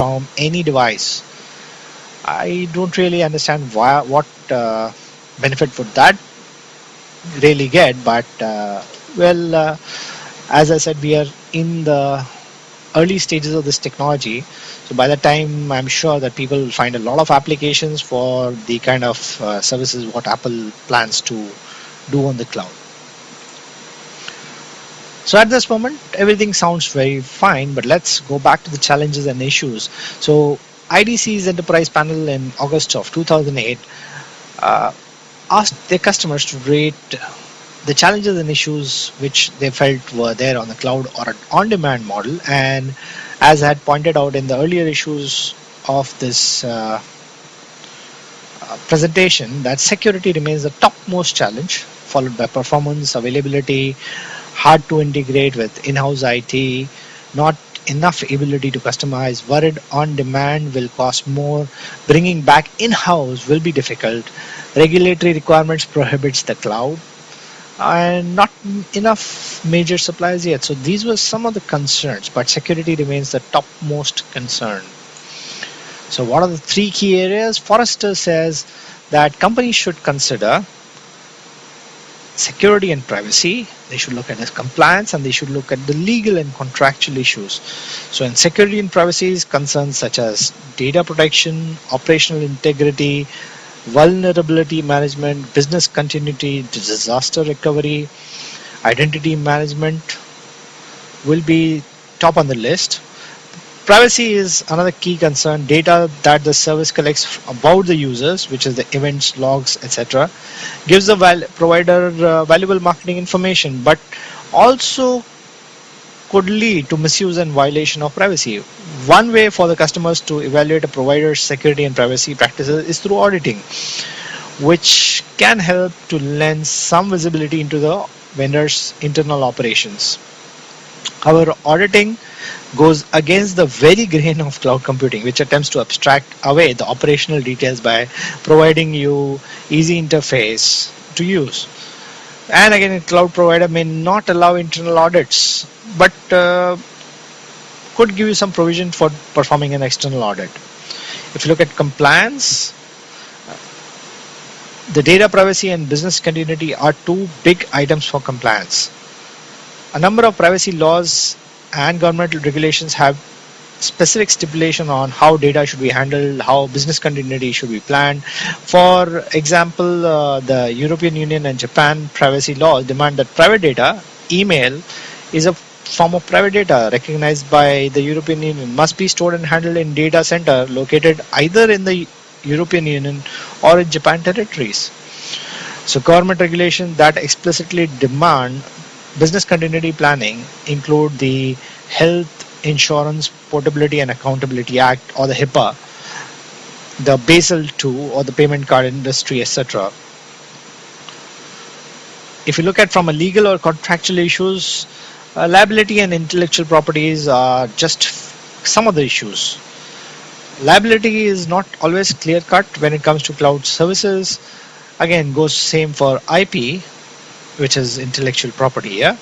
from any device. I don't really understand what benefit would that really get, but as I said, we are in the early stages of this technology. So by the time, I'm sure that people will find a lot of applications for the kind of services what Apple plans to do on the cloud. So at this moment, everything sounds very fine, but let's go back to the challenges and issues. So IDC's enterprise panel in August of 2008 uh, asked their customers to rate the challenges and issues which they felt were there on the cloud or an on-demand model. And as I had pointed out in the earlier issues of this presentation, that security remains the topmost challenge, followed by performance, availability, hard to integrate with in-house IT, not enough ability to customize, worried on demand will cost more, bringing back in-house will be difficult, regulatory requirements prohibits the cloud, and not enough major suppliers yet. So these were some of the concerns, but security remains the topmost concern. So what are the three key areas? Forrester says that companies should consider security and privacy. They should look at the compliance and they should look at the legal and contractual issues. So in security and privacy is concerns such as data protection, operational integrity, vulnerability management, business continuity, disaster recovery, identity management will be top on the list. Privacy is another key concern. Data that the service collects about the users, which is the events, logs, etc., gives the provider valuable marketing information, but also could lead to misuse and violation of privacy. One way for the customers to evaluate a provider's security and privacy practices is through auditing, which can help to lend some visibility into the vendor's internal operations. However, auditing goes against the very grain of cloud computing, which attempts to abstract away the operational details by providing you easy interface to use. And again, a cloud provider may not allow internal audits, but could give you some provision for performing an external audit. If you look at compliance, the data privacy and business continuity are two big items for compliance. A number of privacy laws and governmental regulations have specific stipulation on how data should be handled, how business continuity should be planned. For example, the European Union and Japan privacy laws demand that private data, email, is a form of private data recognized by the European Union, must be stored and handled in data center located either in the European Union or in Japan territories. So government regulations that explicitly demand business continuity planning include the Health Insurance Portability and Accountability Act, or the HIPAA, the Basel II, or the payment card industry, etc. If you look at from a legal or contractual issues, liability and intellectual properties are just some of the issues. Liability is not always clear cut when it comes to cloud services. Again, goes same for IP, which is intellectual property. Yeah.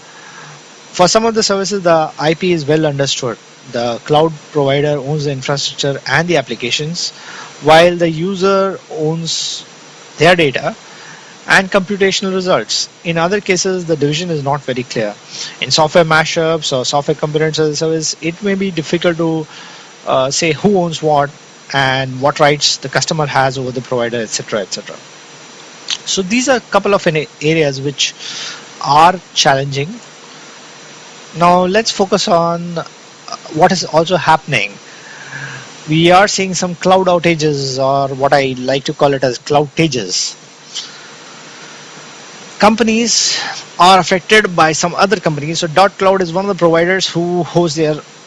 For some of the services, the IP is well understood. The cloud provider owns the infrastructure and the applications, while the user owns their data and computational results. In other cases, the division is not very clear. In software mashups or software components as a service, it may be difficult to say who owns what and what rights the customer has over the provider, etc., etc. So these are a couple of areas which are challenging. Now let's focus on what is also happening. We are seeing some cloud outages, or what I like to call it as cloud tages. Companies are affected by some other companies. So Dot Cloud is one of the providers who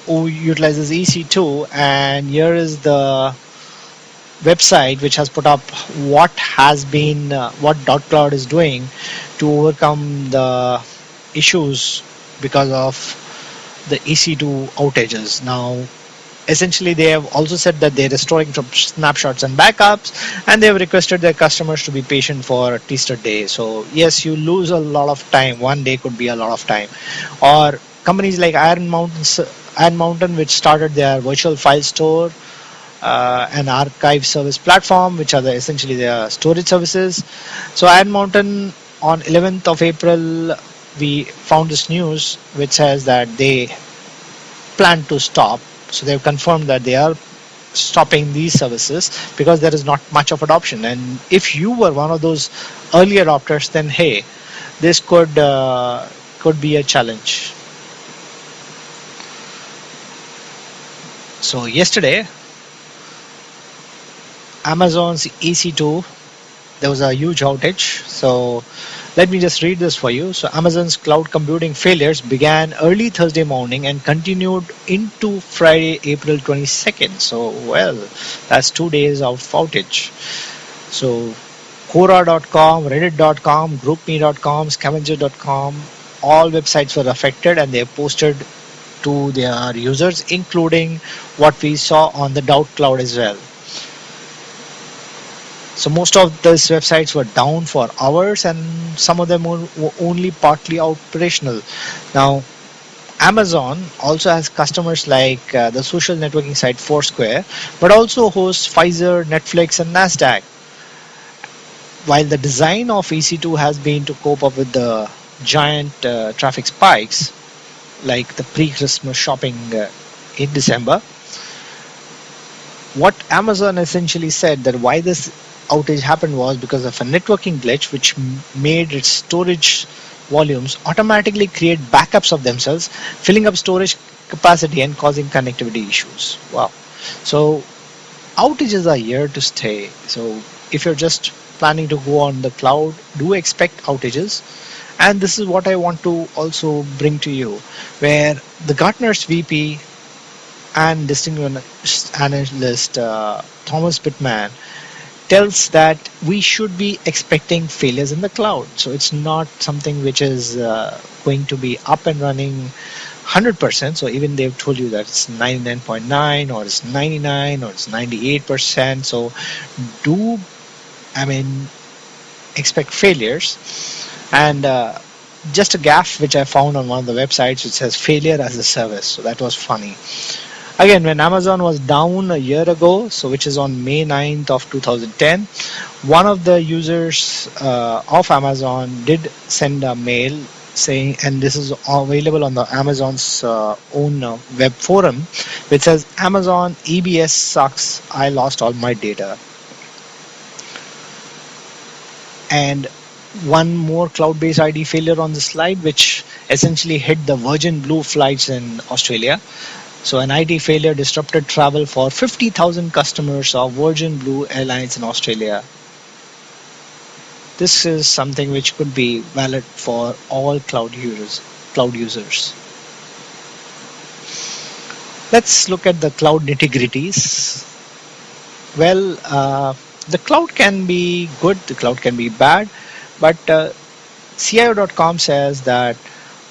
utilizes EC2, and here is the website which has put up what Dot Cloud is doing to overcome the issues because of the EC2 outages. Now, essentially, they have also said that they're restoring some snapshots and backups, and they have requested their customers to be patient for at least a day. So yes, you lose a lot of time. One day could be a lot of time. Or companies like Iron Mountain Iron Mountain, which started their virtual file store, an archive service platform, which are essentially their storage services. So Iron Mountain on 11th of April, we found this news which says that they plan to stop. So they've confirmed that they are stopping these services because there is not much of adoption. And if you were one of those early adopters, then hey, this could be a challenge. So yesterday, Amazon's EC2, there was a huge outage. So let me just read this for you. So Amazon's cloud computing failures began early Thursday morning and continued into Friday, April 22nd. So well, that's 2 days of outage. So Quora.com, Reddit.com, GroupMe.com, Scavenger.com, all websites were affected and they posted to their users, including what we saw on the Doubt Cloud as well. So most of these websites were down for hours and some of them were only partly operational. Now, Amazon also has customers like the social networking site Foursquare, but also hosts Pfizer, Netflix, and Nasdaq. While the design of EC2 has been to cope up with the giant traffic spikes, like the pre-Christmas shopping in December, what Amazon essentially said that why this outage happened was because of a networking glitch which made its storage volumes automatically create backups of themselves, filling up storage capacity and causing connectivity issues. Wow. So outages are here to stay. So if you're just planning to go on the cloud, do expect outages. And this is what I want to also bring to you, where the Gartner's VP and distinguished analyst Thomas Pittman tells that we should be expecting failures in the cloud. So it's not something which is going to be up and running 100%. So even they've told you that it's 99.9 or it's 99 or it's 98%. So do, expect failures. And just a gaffe which I found on one of the websites, which says failure as a service. So that was funny. Again, when Amazon was down a year ago, so which is on May 9th of 2010, one of the users of Amazon did send a mail saying, and this is available on the Amazon's own web forum, which says, Amazon EBS sucks, I lost all my data. And one more cloud-based ID failure on the slide, which essentially hit the Virgin Blue flights in Australia. So an IT failure disrupted travel for 50,000 customers of Virgin Blue Airlines in Australia. This is something which could be valid for all cloud users. Let's look at the cloud nitty-gritties. Well, the cloud can be good, the cloud can be bad, but CIO.com says that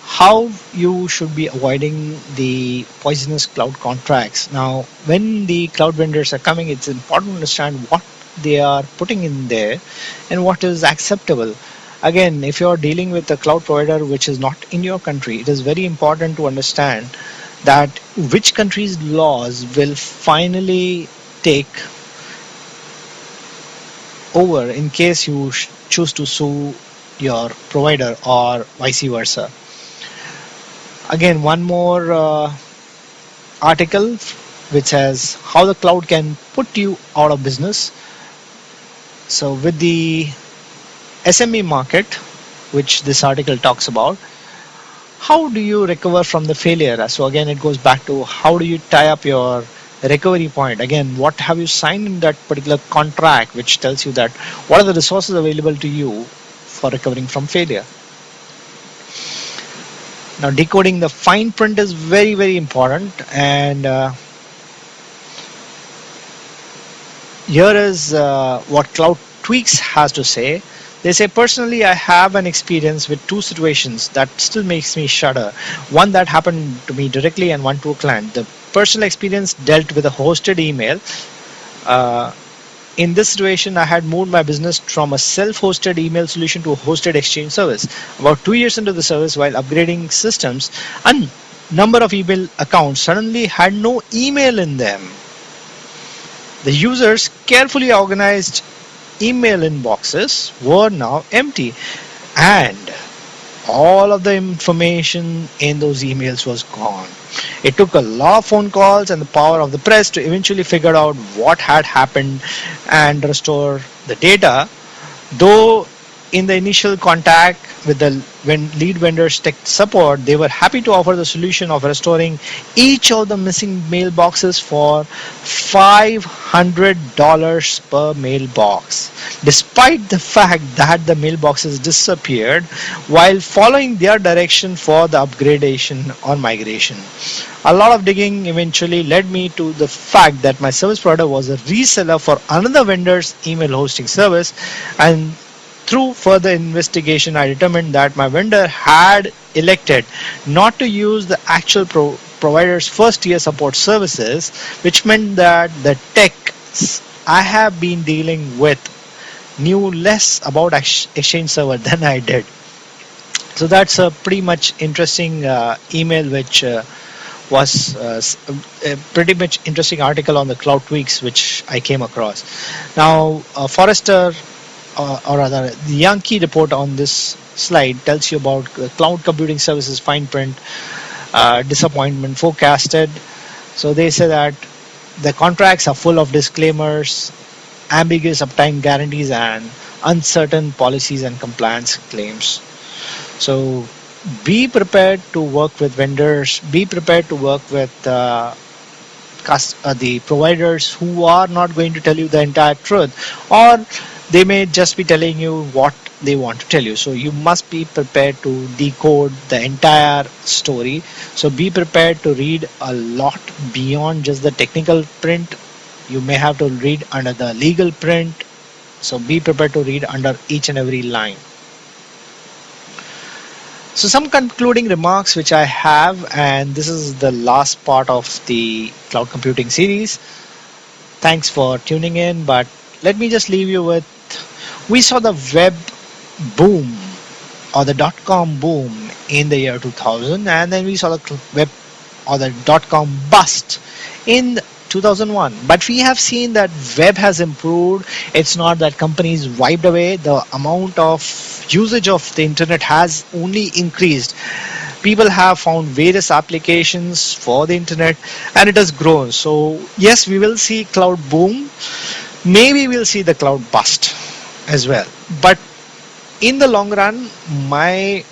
how you should be avoiding the poisonous cloud contracts. Now, when the cloud vendors are coming, it's important to understand what they are putting in there and what is acceptable. Again, if you're dealing with a cloud provider which is not in your country, it is very important to understand that which country's laws will finally take over in case you choose to sue your provider or vice versa. Again, one more article which says how the cloud can put you out of business. So with the SME market, which this article talks about, how do you recover from the failure? So again, it goes back to how do you tie up your recovery point. Again, what have you signed in that particular contract which tells you that what are the resources available to you for recovering from failure. Now, decoding the fine print is very, very important. And here is what Cloud Tweaks has to say. They say, personally, I have an experience with two situations that still makes me shudder. One that happened to me directly and one to a client. The personal experience dealt with a hosted email. In this situation, I had moved my business from a self-hosted email solution to a hosted Exchange service. About 2 years into the service, while upgrading systems, number of email accounts suddenly had no email in them. The users' carefully organized email inboxes were now empty, and all of the information in those emails was gone. It took a lot of phone calls and the power of the press to eventually figure out what had happened and restore the data. Though in the initial contact with the lead vendor's tech support, they were happy to offer the solution of restoring each of the missing mailboxes for $500 per mailbox, despite the fact that the mailboxes disappeared while following their direction for the upgradation or migration. A lot of digging eventually led me to the fact that my service provider was a reseller for another vendor's email hosting service, and through further investigation, I determined that my vendor had elected not to use the actual provider's first tier support services, which meant that the techs I have been dealing with knew less about Exchange Server than I did. So that's a pretty much interesting email, which was a pretty much interesting article on the Cloud Tweaks, which I came across. Now, Forrester, or rather, the Yankee report on this slide tells you about cloud computing services fine print, disappointment forecasted. So they say that the contracts are full of disclaimers, ambiguous uptime guarantees, and uncertain policies and compliance claims. So be prepared to work with vendors, be prepared to work with the providers who are not going to tell you the entire truth, or they may just be telling you what they want to tell you. So you must be prepared to decode the entire story. So be prepared to read a lot beyond just the technical print. You may have to read under the legal print. So be prepared to read under each and every line. So some concluding remarks which I have, and this is the last part of the cloud computing series. Thanks for tuning in, but let me just leave you with, we saw the web boom or the dot-com boom in the year 2000, and then we saw the web or the dot-com bust in 2001. But we have seen that web has improved. It's not that companies wiped away. The amount of usage of the internet has only increased. People have found various applications for the internet, and it has grown. So yes, we will see cloud boom. Maybe we'll see the cloud bust as well. But in the long run, my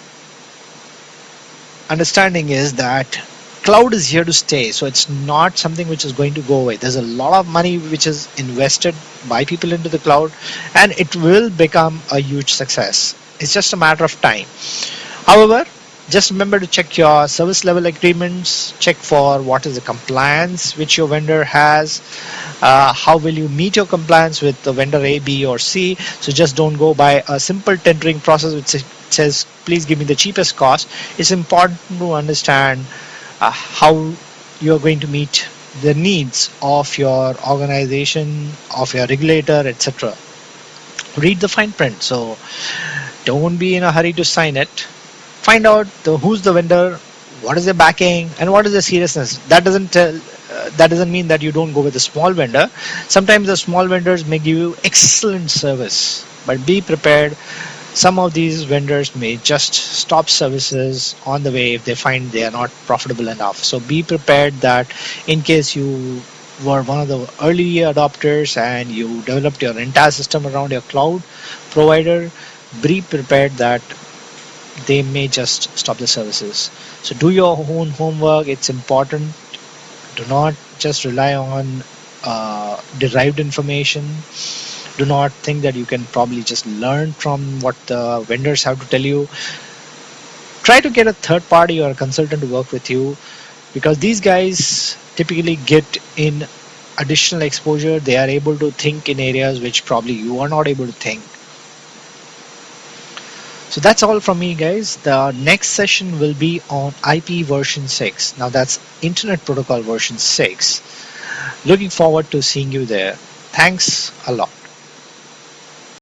understanding is that cloud is here to stay. So it's not something which is going to go away. There's a lot of money which is invested by people into the cloud, and it will become a huge success. It's just a matter of time. However, just remember to check your service level agreements, check for what is the compliance which your vendor has, how will you meet your compliance with the vendor A, B, or C. So just don't go by a simple tendering process which says please give me the cheapest cost. It's important to understand how you are going to meet the needs of your organization, of your regulator, etc. Read the fine print. So don't be in a hurry to sign it. Find out who's the vendor, what is their backing, and what is the seriousness. That doesn't mean that you don't go with a small vendor. Sometimes the small vendors may give you excellent service, but be prepared. Some of these vendors may just stop services on the way if they find they are not profitable enough. So be prepared that in case you were one of the early adopters and you developed your entire system around your cloud provider, be prepared that they may just stop the services. So do your own homework. It's important. Do not just rely on derived information. Do not think that you can probably just learn from what the vendors have to tell you. Try to get a third party or a consultant to work with you, because these guys typically get in additional exposure. They are able to think in areas which probably you are not able to think. So that's all from me, guys. The next session will be on IP version 6. Now that's Internet Protocol version 6. Looking forward to seeing you there. Thanks a lot.